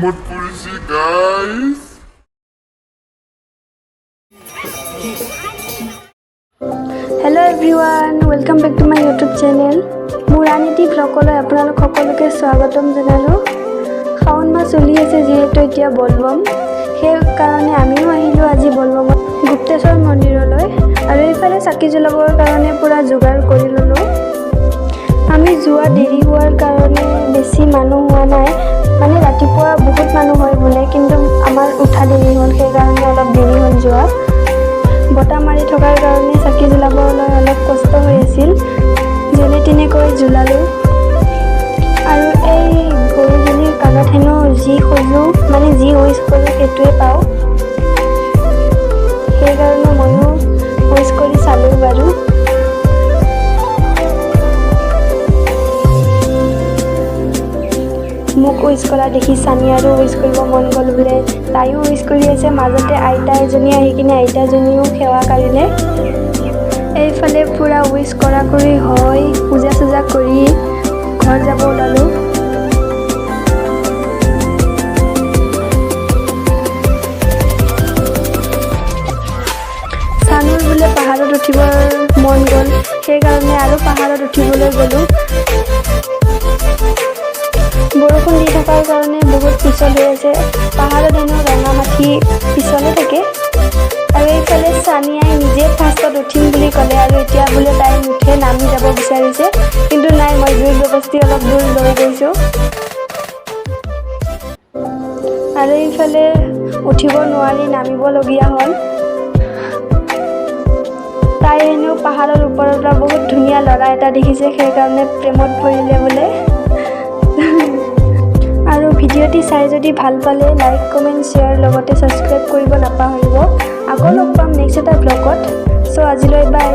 প্ৰেমত পৰিছে guys. Hello' everyone, welcome back to my YouTube channel. মোৰ আনিটি ব্লগলৈ আপোনালোক সকলোকে স্বাগতম জনালোঁ। শাওণ মাহ চলি আছে যিহেতু এতিয়া বলবম, সেইকাৰণে আমিও আহিলোঁ আজি বলবমত গুপ্তেশ্বৰ মন্দিৰলৈ। আৰু এইফালে চাকি জ্বলাবৰ কাৰণে পূৰা যোগাৰ কৰি ল'লোঁ। আমি যোৱা দেৰি হোৱাৰ কাৰণে বেছি মানুহ হোৱা নাই, মানে ৰাতিপুৱা বহুত মানুহ হয় বোলে, কিন্তু আমাৰ উঠা দেৰি হ'ল, সেইকাৰণে অলপ দেৰি হ'ল যোৱা। বতাহ মাৰি থকাৰ কাৰণে চাকি জ্বলাবলৈ অলপ কষ্ট হৈ আছিল, যেনে তেনেকৈ জ্বলালোঁ। আৰু এই গৰুজনীৰ কাণত হেনো যি খোজোঁ, মানে যি উইচ কৰোঁ সেইটোৱে পাওঁ, সেইকাৰণে ময়ো উইচ কৰি চালোঁ বাৰু। মোক উইচ কৰা দেখি চানিয়াৰো উইচ কৰিব মন গ'ল বোলে, তাইও উইচ কৰি আছে। মাজতে আইতা এজনী আহি কিনে আইতাজনীও সেৱা কাঢ়িলে। এইফালে পূৰা উইচ কৰা কৰি হয়, পূজা চূজা কৰি ঘৰ যাব ওলালোঁ। চানুৰ বোলে পাহাৰত উঠিবৰ মন গ'ল, সেইকাৰণে আৰু পাহাৰত উঠিবলৈ গ'লোঁ। বৰষুণ দি থকাৰ কাৰণে বহুত পিছল হৈ আছে, পাহাৰত এনেও ৰঙা মাটি পিছলে থাকে। আৰু এইফালে চানিয়াই নিজে ফাৰ্ষ্টত উঠিম বুলি ক'লে, আৰু এতিয়া বোলে তাই নুঠে, নামি যাব বিচাৰিছে, কিন্তু নাই, মই জোৰ জবৰদস্তি অলপ দূৰ লৈ গৈছোঁ। আৰু এইফালে উঠিব নোৱাৰি নামিবলগীয়া হ'ল। তাই এনেও পাহাৰৰ ওপৰৰ পৰা বহুত ধুনীয়া ল'ৰা এটা দেখিছে, সেইকাৰণে প্ৰেমত পৰিলে বোলে। আৰু ভিডিঅ'টি চাই যদি ভাল পালে লাইক, কমেণ্ট, শ্বেয়াৰ লগতে ছাবস্ক্ৰাইব কৰিব নাপাহৰিব। আকৌ লগ পাম নেক্সট এটা ব্লগত। চ' আজিলৈ বাই।